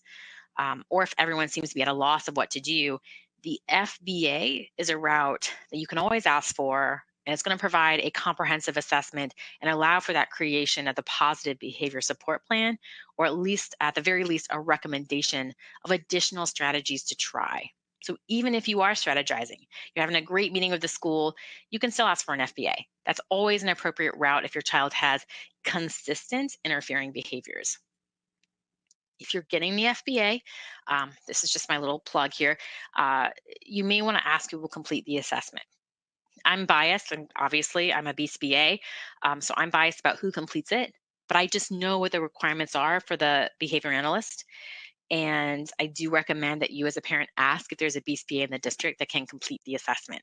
or if everyone seems to be at a loss of what to do, the FBA is a route that you can always ask for, and it's going to provide a comprehensive assessment and allow for that creation of the positive behavior support plan, or at the very least, a recommendation of additional strategies to try. So even if you are strategizing, you're having a great meeting with the school, you can still ask for an FBA. That's always an appropriate route if your child has consistent interfering behaviors. If you're getting the FBA, this is just my little plug here, you may want to ask who will complete the assessment. I'm biased, and obviously I'm a BCBA, so I'm biased about who completes it, but I just know what the requirements are for the behavior analyst. And I do recommend that you as a parent ask if there's a BCBA in the district that can complete the assessment.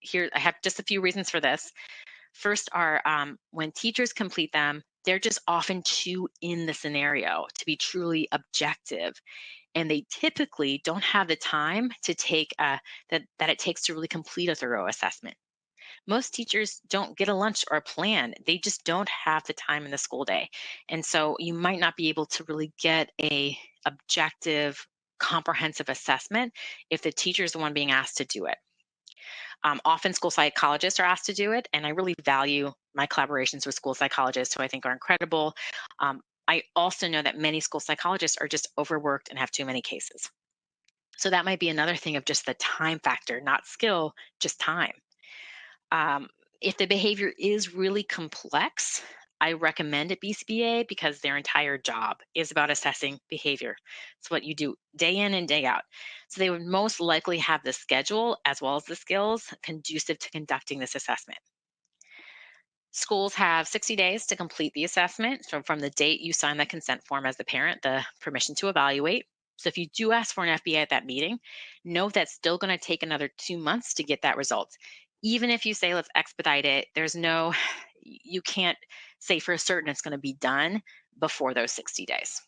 Here, I have just a few reasons for this. First are when teachers complete them, they're just often too in the scenario to be truly objective. And they typically don't have the time to take that it takes to really complete a thorough assessment. Most teachers don't get a lunch or a plan. They just don't have the time in the school day. And so you might not be able to really get a objective, comprehensive assessment if the teacher is the one being asked to do it. Often school psychologists are asked to do it, and I really value my collaborations with school psychologists who I think are incredible. I also know that many school psychologists are just overworked and have too many cases. So that might be another thing of just the time factor, not skill, just time. If the behavior is really complex, I recommend a BCBA because their entire job is about assessing behavior. It's what you do day in and day out. So they would most likely have the schedule as well as the skills conducive to conducting this assessment. Schools have 60 days to complete the assessment. So from the date you sign the consent form as the parent, the permission to evaluate. So if you do ask for an FBA at that meeting, know that's still going to take another 2 months to get that result. Even if you say, let's expedite it, you can't say for certain it's going to be done before those 60 days.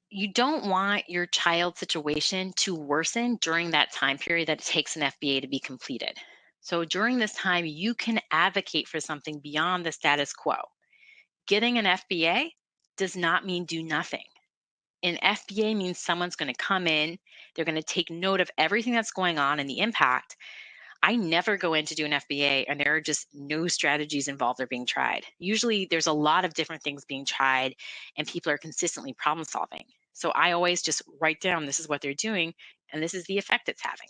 You don't want your child's situation to worsen during that time period that it takes an FBA to be completed. So during this time, you can advocate for something beyond the status quo. Getting an FBA does not mean do nothing. An FBA means someone's going to come in, they're going to take note of everything that's going on and the impact. I never go in to do an FBA and there are just no strategies involved or being tried. Usually there's a lot of different things being tried and people are consistently problem solving. So I always just write down this is what they're doing and this is the effect it's having.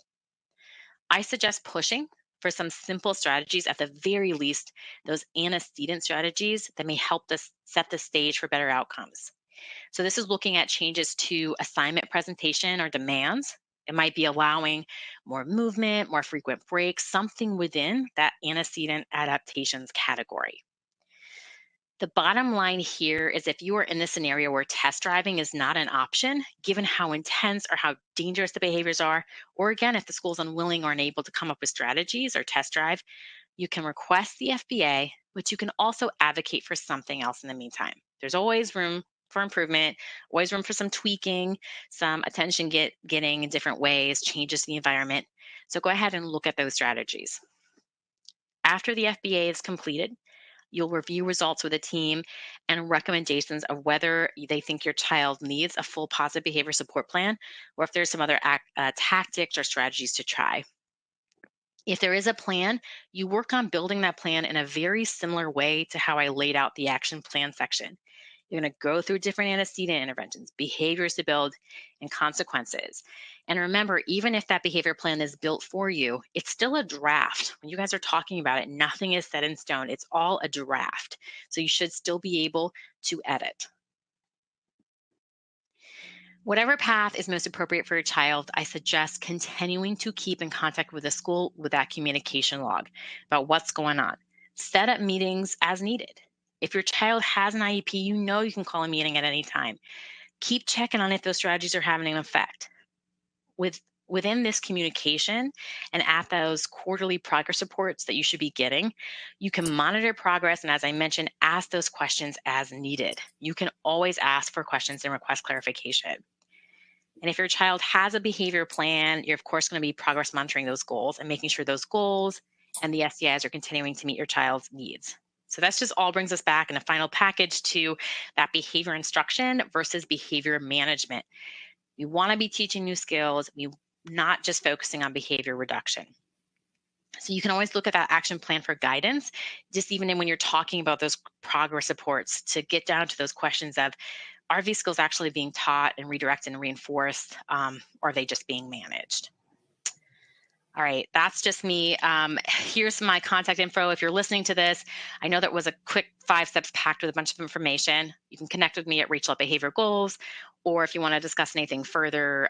I suggest pushing for some simple strategies, at the very least, those antecedent strategies that may help us set the stage for better outcomes. So this is looking at changes to assignment presentation or demands. It might be allowing more movement, more frequent breaks, something within that antecedent adaptations category. The bottom line here is if you are in this scenario where test driving is not an option, given how intense or how dangerous the behaviors are, or again, if the school is unwilling or unable to come up with strategies or test drive, you can request the FBA, but you can also advocate for something else in the meantime. There's always room for improvement, always room for some tweaking, some attention getting in different ways, changes to the environment. So go ahead and look at those strategies. After the FBA is completed, you'll review results with a team and recommendations of whether they think your child needs a full positive behavior support plan or if there's some other tactics or strategies to try. If there is a plan, you work on building that plan in a very similar way to how I laid out the action plan section. You're going to go through different antecedent interventions, behaviors to build, and consequences. And remember, even if that behavior plan is built for you, it's still a draft. When you guys are talking about it, nothing is set in stone. It's all a draft. So you should still be able to edit. Whatever path is most appropriate for your child, I suggest continuing to keep in contact with the school with that communication log about what's going on. Set up meetings as needed. If your child has an IEP, you know you can call a meeting at any time. Keep checking on if those strategies are having an effect. Within this communication and at those quarterly progress reports that you should be getting, you can monitor progress and, as I mentioned, ask those questions as needed. You can always ask for questions and request clarification. And if your child has a behavior plan, you're of course going to be progress monitoring those goals and making sure those goals and the SDIs are continuing to meet your child's needs. So that's just all brings us back in a final package to that behavior instruction versus behavior management. We want to be teaching new skills, we not just focusing on behavior reduction. So you can always look at that action plan for guidance, just even when you're talking about those progress reports, to get down to those questions of, are these skills actually being taught and redirected and reinforced, or are they just being managed? All right, that's just me. Here's my contact info. If you're listening to this, I know that was a quick 5 steps packed with a bunch of information. You can connect with me at Rachel at Behavior Goals, or if you want to discuss anything further,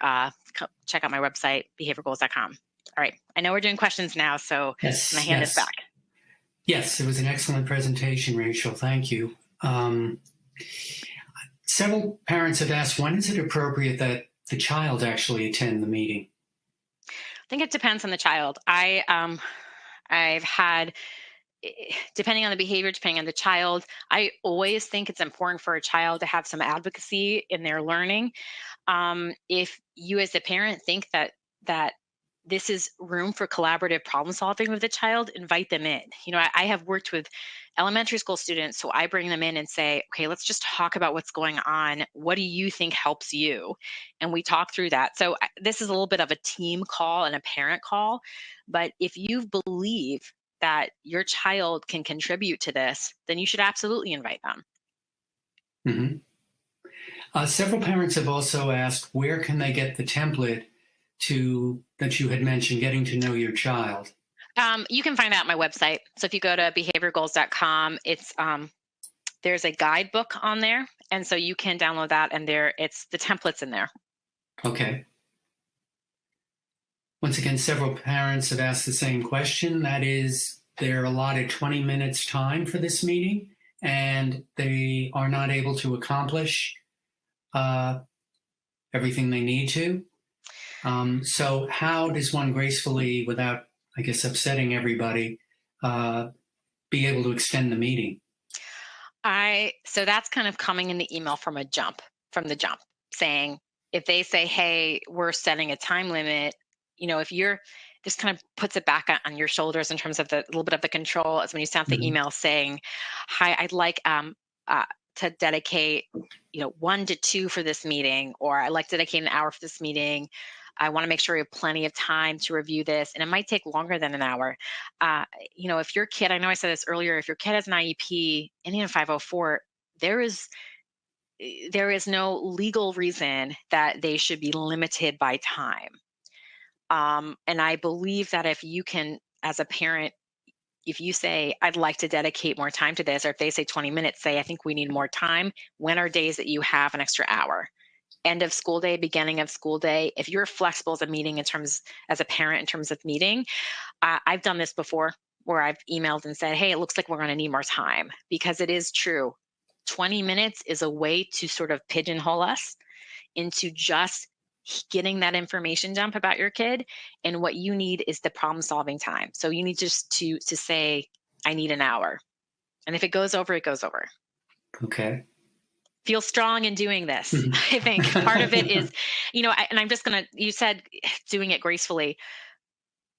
check out my website, behaviorgoals.com. All right, I know we're doing questions now, so Yes, I'm going to hand this back. Yes, it was an excellent presentation, Rachel. Thank you. Several parents have asked, when is it appropriate that the child actually attend the meeting? I think it depends on the child. I've had, depending on the behavior, depending on the child, I always think it's important for a child to have some advocacy in their learning. If you as a parent think that this is room for collaborative problem solving with the child, invite them in. You know, I have worked with elementary school students, so I bring them in and say, okay, let's just talk about what's going on. What do you think helps you? And we talk through that. So this is a little bit of a team call and a parent call. But if you believe that your child can contribute to this, then you should absolutely invite them. Mm-hmm. Several parents have also asked, where can they get the template that you had mentioned, getting to know your child? You can find that on my website. So if you go to behaviorgoals.com, it's there's a guidebook on there, and so you can download that, and it's the templates in there. Okay. Once again, several parents have asked the same question. That is, they're allotted 20 minutes time for this meeting, and they are not able to accomplish everything they need to. So how does one gracefully, without, I guess, upsetting everybody, be able to extend the meeting? So that's kind of coming in the email from the jump, saying, if they say, hey, we're setting a time limit, if you're, this kind of puts it back on your shoulders in terms of the little bit of the control, as when you sent the Mhm. email saying, hi, I'd like uh, to dedicate 1 to 2 for this meeting, or I'd like to dedicate an hour for this meeting. I want to make sure we have plenty of time to review this, and it might take longer than an hour. uh, if your kid, I know I said this earlier, if your kid has an IEP and in 504, there is there is no legal reason that they should be limited by time. And I believe that if you can, as a parent, if you say, I'd like to dedicate more time to this, or if they say 20 minutes, say, I think we need more time. When are days that you have an extra hour? End of school day, beginning of school day. If you're flexible as a meeting in terms, as a parent, in terms of meeting, I've done this before where I've emailed and said, hey, it looks like we're going to need more time, because it is true. 20 minutes is a way to sort of pigeonhole us into just getting that information dump about your kid. And what you need is the problem solving time. So you need just to say, I need an hour. And if it goes over, it goes over. Okay. Feel strong in doing this. Mhm. I think part of it is, and I'm just going to, you said doing it gracefully.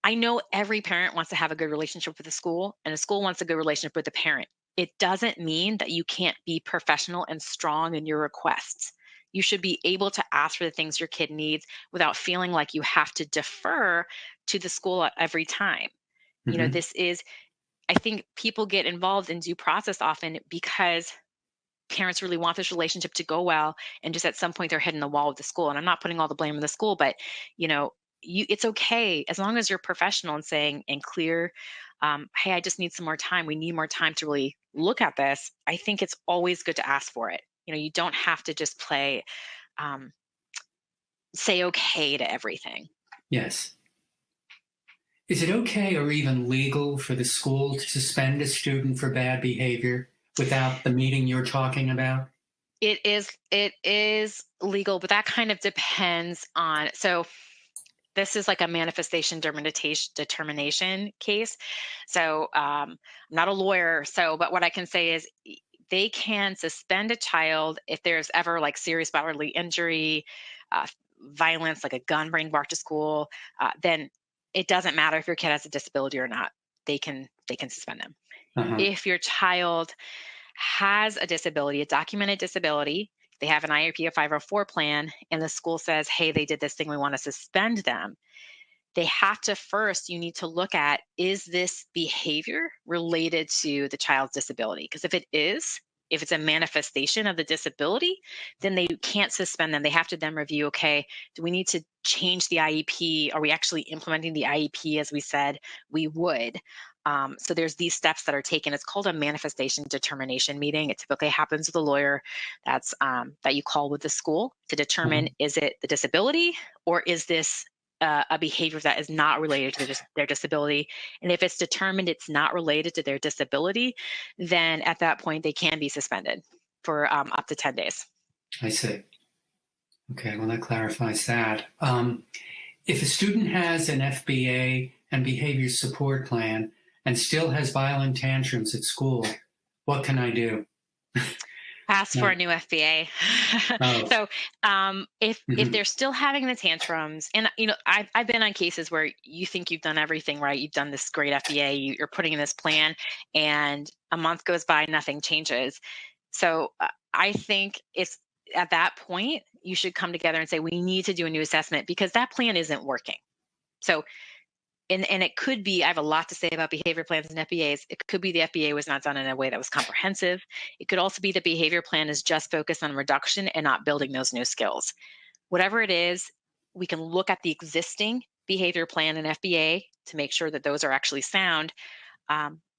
I know every parent wants to have a good relationship with the school, and the school wants a good relationship with the parent. It doesn't mean that you can't be professional and strong in your requests. You should be able to ask for the things your kid needs without feeling like you have to defer to the school at every time. Mhm. This is, I think people get involved in due process often because parents really want this relationship to go well, and just at some point they're hitting the wall with the school. And I'm not putting all the blame on the school, but you know it's okay as long as you're professional and saying and clear, hey, I just need some more time, we need more time to really look at this. I think it's always good to ask for it. You don't have to just um, say okay to everything. Yes. Is it okay or even legal for the school to suspend a student for bad behavior without the meeting you're talking about? It is legal, but that kind of depends on, so this is like a manifestation determination case. So I'm not a lawyer, but what I can say is they can suspend a child if there's ever like serious bodily injury, uh, violence, like a gun being brought to school. Then it doesn't matter if your kid has a disability or not. They can suspend them. Uh-huh. If your child has a disability, a documented disability, they have an IEP, a 504 plan, and the school says, hey, they did this thing, we want to suspend them. They have to first, you need to look at, is this behavior related to the child's disability? Because if it's a manifestation of the disability, then they can't suspend them. They have to then review, okay, do we need to change the IEP? Are we actually implementing the IEP as we said we would? So there's these steps that are taken. It's called a manifestation determination meeting. It typically happens with a lawyer. That you call with the school to Uh-huh. determine, is it the disability, or is this a behavior that is not related to their disability? And if it's determined it's not related to their disability, then at that point they can be suspended for up to 10 days. I see. Okay, well, that clarifies that. If a student has an FBA and behavior support plan and still has violent tantrums at school, what can I do? Ask for Yeah. a new FBA. Oh. So if Mhm. they're still having the tantrums, and I've been on cases where you think you've done everything right, you've done this great FBA, you're putting in this plan, and a month goes by, nothing changes. So I think it's at that point you should come together and say, we need to do a new assessment because that plan isn't working. So and it could be, I have a lot to say about behavior plans and FBAs. It could be the FBA was not done in a way that was comprehensive. It could also be the behavior plan is just focused on reduction and not building those new skills. Whatever it is, we can look at the existing behavior plan and FBA to make sure that those are actually sound.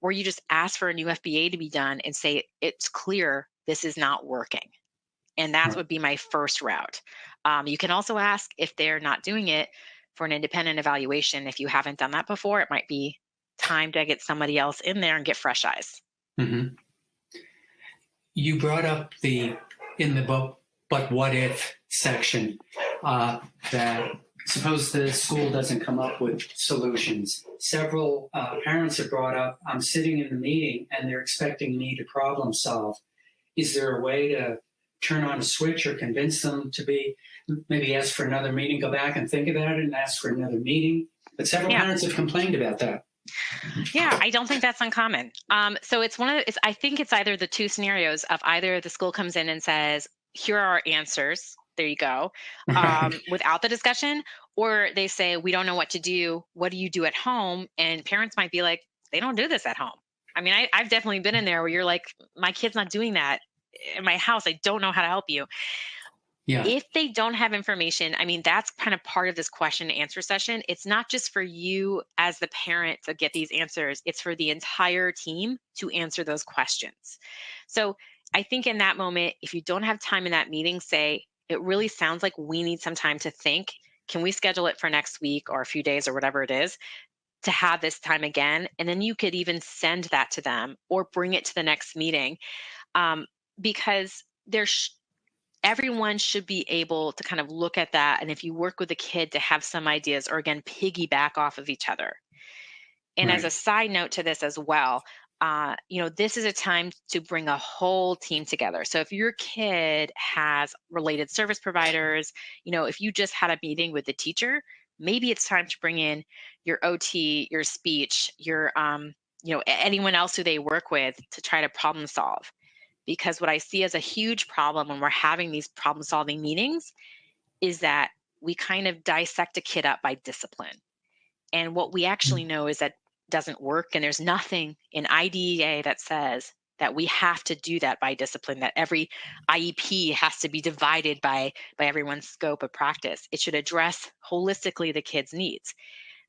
Or you just ask for a new FBA to be done and say, it's clear this is not working. And that would be my first route. You can also ask, if they're not doing it, for an independent evaluation. If you haven't done that before, it might be time to get somebody else in there and get fresh eyes. Mm-hmm. You brought up in the book, but what if section, that suppose the school doesn't come up with solutions. Several parents have brought up, I'm sitting in the meeting and they're expecting me to problem solve. Is there a way to turn on a switch or convince them to maybe ask for another meeting, go back and think about it and ask for another meeting? But several parents have complained about that. Yeah, I don't think that's uncommon. So I think it's either the two scenarios of either the school comes in and says, here are our answers. There you go. Without the discussion, or they say, we don't know what to do. What do you do at home? And parents might be like, they don't do this at home. I mean, I've definitely been in there where you're like, my kid's not doing that in my house. I don't know how to help you. Yeah. If they don't have information, I mean, that's kind of part of this question and answer session. It's not just for you as the parent to get these answers. It's for the entire team to answer those questions. So I think in that moment, if you don't have time in that meeting, say, it really sounds like we need some time to think. Can we schedule it for next week or a few days or whatever it is to have this time again? And then you could even send that to them or bring it to the next meeting, because everyone should be able to kind of look at that. And if you work with a kid to have some ideas, or again, piggyback off of each other. And as a side note to this as well, this is a time to bring a whole team together. So if your kid has related service providers, if you just had a meeting with the teacher, maybe it's time to bring in your OT, your speech, your, anyone else who they work with to try to problem solve. Because what I see as a huge problem when we're having these problem solving meetings is that we kind of dissect a kid up by discipline. And what we actually know is that doesn't work. And there's nothing in IDEA that says that we have to do that by discipline, that every IEP has to be divided by everyone's scope of practice. It should address holistically the kid's needs.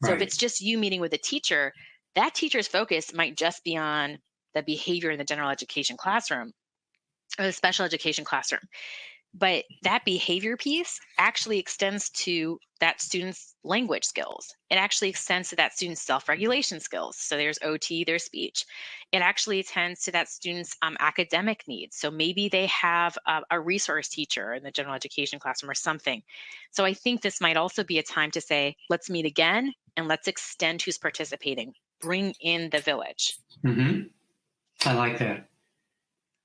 So if it's just you meeting with a teacher, that teacher's focus might just be on the behavior in the general education classroom or the special education classroom. But that behavior piece actually extends to that student's language skills. It actually extends to that student's self-regulation skills. So there's OT, there's speech. It actually tends to that student's academic needs. So maybe they have a resource teacher in the general education classroom or something. So I think this might also be a time to say, let's meet again and let's extend who's participating. Bring in the village. Mm-hmm. I like that.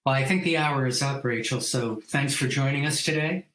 Well, I think the hour is up, Rachel, so thanks for joining us today.